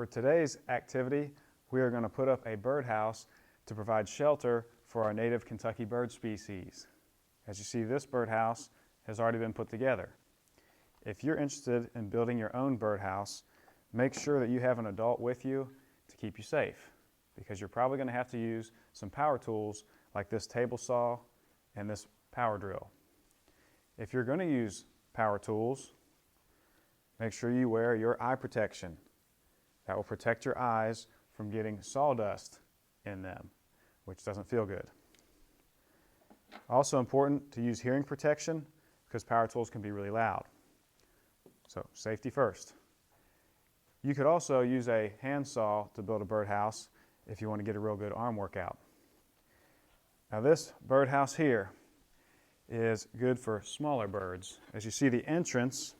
For today's activity, we are going to put up a birdhouse to provide shelter for our native Kentucky bird species. As you see, this birdhouse has already been put together. If you're interested in building your own birdhouse, make sure that you have an adult with you to keep you safe, because you're probably going to have to use some power tools like this table saw and this power drill. If you're going to use power tools, make sure you wear your eye protection. That will protect your eyes from getting sawdust in them, which doesn't feel good. Also important to use hearing protection, because power tools can be really loud. So safety first. You could also use a handsaw to build a birdhouse if you want to get a real good arm workout. Now this birdhouse here is good for smaller birds. As you see, the entrance,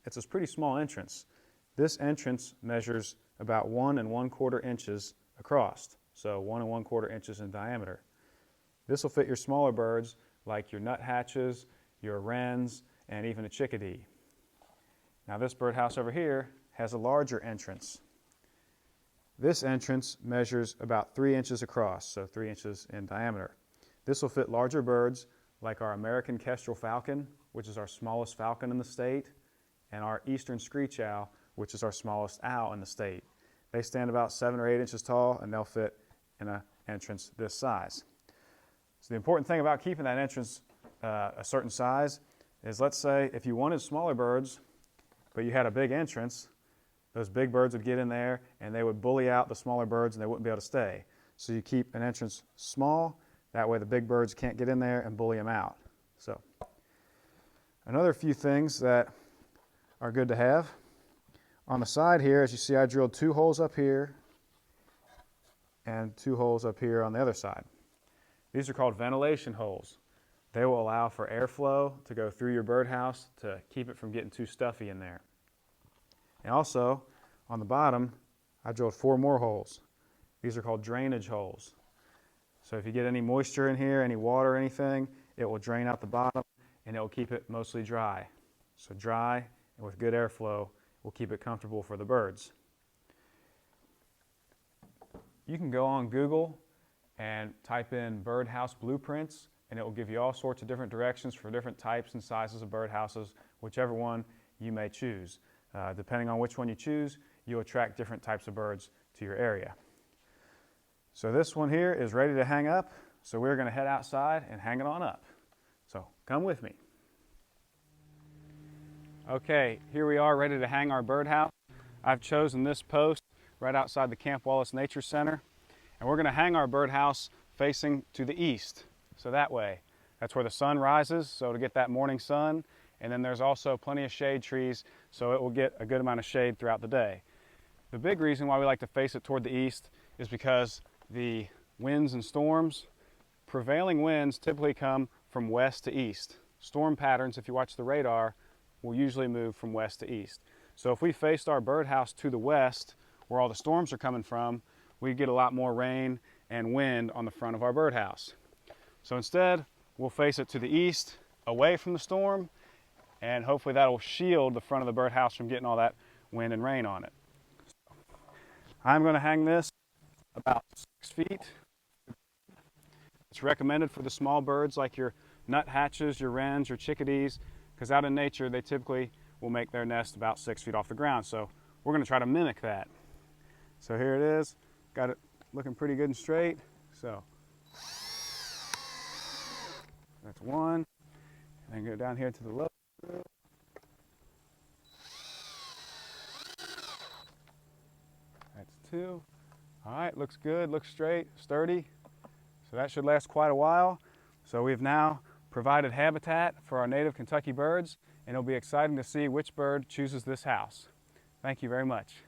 it's a pretty small entrance. This entrance measures about 1 1/4 inches across, so 1 1/4 inches in diameter. This will fit your smaller birds like your nuthatches, your wrens, and even a chickadee. Now this birdhouse over here has a larger entrance. This entrance measures about 3 inches across, so 3 inches in diameter. This will fit larger birds like our American kestrel falcon, which is our smallest falcon in the state, and our eastern screech owl, which is our smallest owl in the state. They stand about 7 or 8 inches tall, and they'll fit in an entrance this size. So the important thing about keeping that entrance a certain size is, let's say if you wanted smaller birds, but you had a big entrance, those big birds would get in there and they would bully out the smaller birds and they wouldn't be able to stay. So you keep an entrance small, that way the big birds can't get in there and bully them out. So another few things that are good to have. On the side here, as you see, I drilled 2 holes up here and 2 holes up here on the other side. These are called ventilation holes. They will allow for airflow to go through your birdhouse to keep it from getting too stuffy in there. And also, on the bottom, I drilled 4 more holes. These are called drainage holes. So if you get any moisture in here, any water or anything, it will drain out the bottom and it will keep it mostly dry. So dry and with good airflow will keep it comfortable for the birds. You can go on Google and type in birdhouse blueprints, and it will give you all sorts of different directions for different types and sizes of birdhouses, whichever one you may choose. Depending on which one you choose, you'll attract different types of birds to your area. So this one here is ready to hang up, so we're going to head outside and hang it on up. So come with me. Okay, here we are ready to hang our birdhouse. I've chosen this post right outside the Camp Wallace Nature Center, and we're going to hang our birdhouse facing to the east. So that way, that's where the sun rises, so to get that morning sun, and then there's also plenty of shade trees, so it will get a good amount of shade throughout the day. The big reason why we like to face it toward the east is because the winds and storms, prevailing winds typically come from west to east. Storm patterns, if you watch the radar, will usually move from west to east. So if we faced our birdhouse to the west, where all the storms are coming from, we get a lot more rain and wind on the front of our birdhouse. So instead, we'll face it to the east, away from the storm, and hopefully that will shield the front of the birdhouse from getting all that wind and rain on it. I'm going to hang this about 6 feet. It's recommended for the small birds like your nuthatches, your wrens, your chickadees, because out in nature they typically will make their nest about 6 feet off the ground. So we're going to try to mimic that. So here it is, got it looking pretty good and straight. So that's one, and then go down here to the left. That's 2. All right, looks good, looks straight, sturdy. So that should last quite a while. So we've now provided habitat for our native Kentucky birds, and it'll be exciting to see which bird chooses this house. Thank you very much.